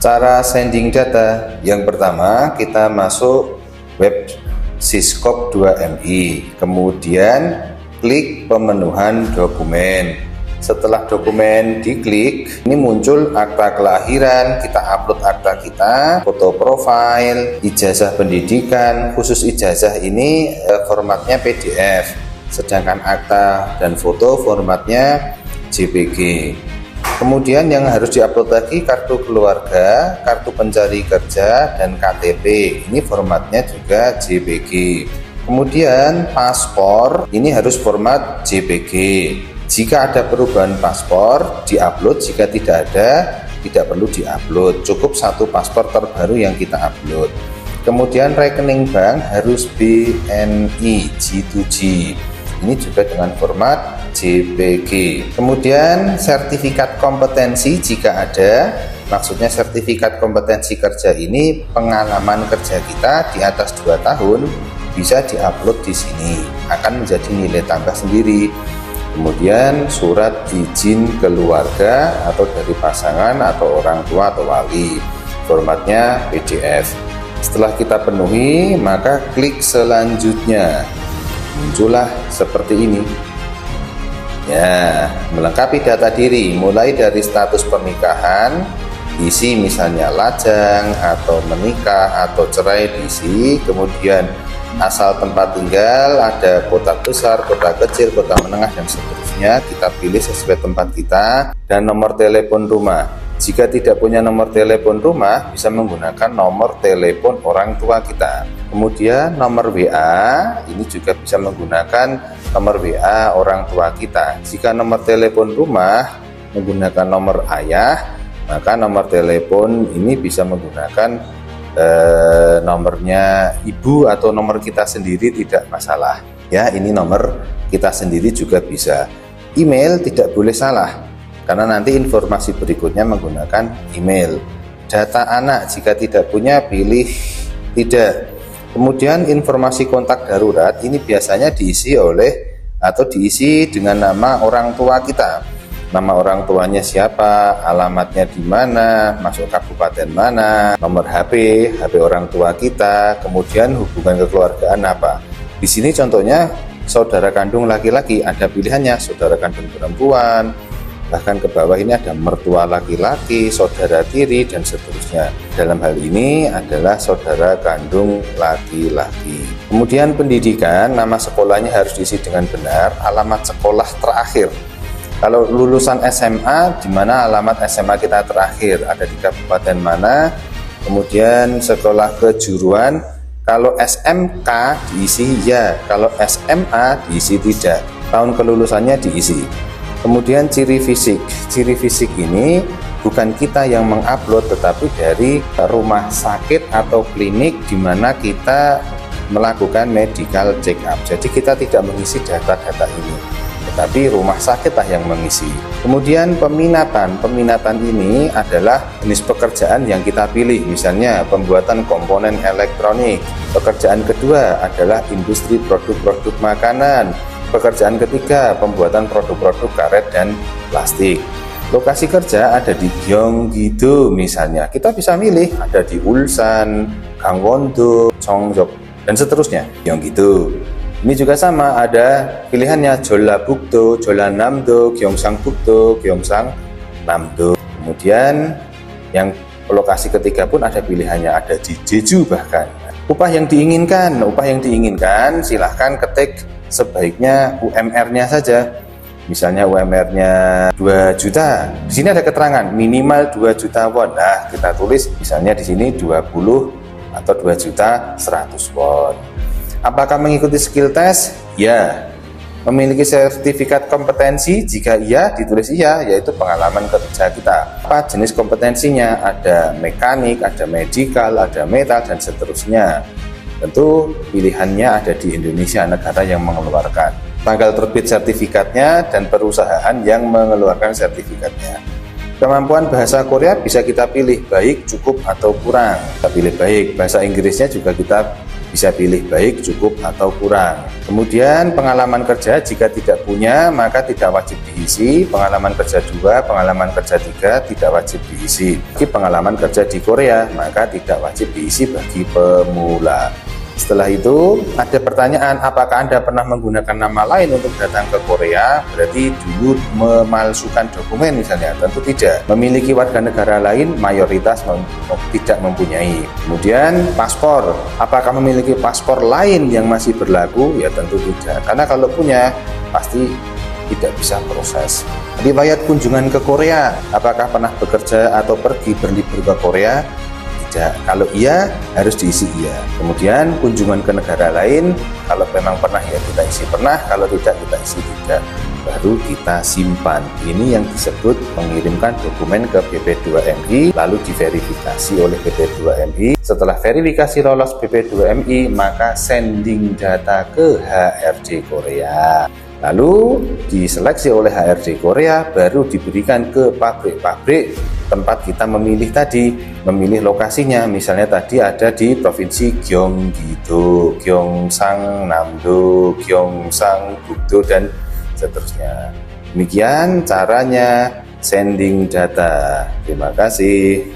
Cara sending data, yang pertama kita masuk web Siskop 2MI, kemudian klik pemenuhan dokumen. Setelah dokumen diklik, ini muncul akta kelahiran, kita upload akta kita, foto profil, ijazah pendidikan. Khusus ijazah ini formatnya PDF, sedangkan akta dan foto formatnya JPG. Kemudian yang harus diupload lagi kartu keluarga, kartu pencari kerja, dan KTP. Ini formatnya juga JPG. Kemudian paspor, ini harus format JPG. Jika ada perubahan paspor, diupload. Jika tidak ada, tidak perlu diupload. Cukup satu paspor terbaru yang kita upload. Kemudian rekening bank harus BNI G2G. Ini juga dengan format JPG. Kemudian sertifikat kompetensi jika ada, maksudnya sertifikat kompetensi kerja ini pengalaman kerja kita di atas 2 tahun, bisa diupload di sini, akan menjadi nilai tambah sendiri. Kemudian surat izin keluarga atau dari pasangan atau orang tua atau wali, formatnya PDF. Setelah kita penuhi, maka klik selanjutnya. Muncullah seperti ini. Ya, melengkapi data diri mulai dari status pernikahan, isi misalnya lajang atau menikah atau cerai diisi, kemudian asal tempat tinggal, ada kota besar, kota kecil, kota menengah, dan seterusnya. Kita pilih sesuai tempat kita, dan nomor telepon rumah. Jika tidak punya nomor telepon rumah, bisa menggunakan nomor telepon orang tua kita. Kemudian nomor WA, ini juga bisa menggunakan nomor WA orang tua kita. Jika nomor telepon rumah menggunakan nomor ayah, maka nomor telepon ini bisa menggunakan nomornya ibu atau nomor kita sendiri, tidak masalah. Ya, ini nomor kita sendiri juga bisa. Email tidak boleh salah, karena nanti informasi berikutnya menggunakan email. Data anak jika tidak punya, pilih tidak. Kemudian informasi kontak darurat ini biasanya diisi dengan nama orang tua kita. Nama orang tuanya siapa, alamatnya di mana, masuk kabupaten mana, nomor HP orang tua kita, kemudian hubungan kekeluargaan apa. Di sini contohnya saudara kandung laki-laki, ada pilihannya saudara kandung perempuan, bahkan ke bawah ini ada mertua laki-laki, saudara tiri, dan seterusnya. Dalam hal ini adalah saudara kandung laki-laki. Kemudian pendidikan, nama sekolahnya harus diisi dengan benar, alamat sekolah terakhir. Kalau lulusan SMA, di mana alamat SMA kita terakhir, ada di kabupaten mana. Kemudian sekolah kejuruan, kalau SMK diisi ya, kalau SMA diisi tidak. Tahun kelulusannya diisi. Kemudian ciri fisik ini bukan kita yang mengupload, tetapi dari rumah sakit atau klinik di mana kita melakukan medical check up. Jadi kita tidak mengisi data-data ini, tetapi rumah sakitlah yang mengisi. Kemudian peminatan ini adalah jenis pekerjaan yang kita pilih, misalnya pembuatan komponen elektronik. Pekerjaan kedua adalah industri produk-produk makanan. Pekerjaan ketiga, pembuatan produk-produk karet dan plastik. Lokasi kerja ada di Gyeonggi-do misalnya. Kita bisa milih ada di Ulsan, Gangwon-do, Cheongguk, dan seterusnya. Gyeonggi-do. Ini juga sama, ada pilihannya Jeollabuk-do, Jeollanam-do, Gyeongsangbuk-do, Gyeongsangnam-do. Kemudian yang lokasi ketiga pun ada pilihannya, ada di Jeju bahkan. Upah yang diinginkan silahkan ketik sebaiknya UMR-nya saja. Misalnya UMR-nya 2 juta. Di sini ada keterangan minimal 2 juta won. Nah, kita tulis misalnya di sini 20 atau 2 juta 100 won. Apakah mengikuti skill test? Ya. Memiliki sertifikat kompetensi? Jika iya, ditulis iya, yaitu pengalaman kerja kita. Apa jenis kompetensinya? Ada mekanik, ada medical, ada metal, dan seterusnya. Tentu pilihannya ada di Indonesia, negara yang mengeluarkan. Tanggal terbit sertifikatnya dan perusahaan yang mengeluarkan sertifikatnya. Kemampuan bahasa Korea bisa kita pilih baik, cukup, atau kurang. Kita pilih baik. Bahasa Inggrisnya juga kita Bisa pilih baik, cukup, atau kurang. Kemudian pengalaman kerja jika tidak punya maka tidak wajib diisi. Pengalaman kerja 2, pengalaman kerja 3 tidak wajib diisi. Bagi pengalaman kerja di Korea maka tidak wajib diisi bagi pemula. Setelah itu ada pertanyaan, apakah Anda pernah menggunakan nama lain untuk datang ke Korea? Berarti dulu memalsukan dokumen misalnya. Tentu tidak. Memiliki warga negara lain mayoritas tidak mempunyai. Kemudian paspor, apakah memiliki paspor lain yang masih berlaku? Ya tentu tidak, karena kalau punya pasti tidak bisa proses. Riwayat kunjungan ke Korea, apakah pernah bekerja atau pergi berlibur ke Korea? Tidak. Kalau iya harus diisi iya. Kemudian kunjungan ke negara lain, kalau memang pernah ya kita isi pernah, kalau tidak kita isi tidak, baru kita simpan. Ini yang disebut mengirimkan dokumen ke BP2MI lalu diverifikasi oleh BP2MI. Setelah verifikasi lolos BP2MI maka sending data ke HRD Korea. Lalu diseleksi oleh HRD Korea, baru diberikan ke pabrik-pabrik tempat kita memilih tadi, memilih lokasinya. Misalnya tadi ada di Provinsi Gyeonggi-do, Gyeongsang, Namdo, Gyeongsang, Bukdo, dan seterusnya. Demikian caranya sending data. Terima kasih.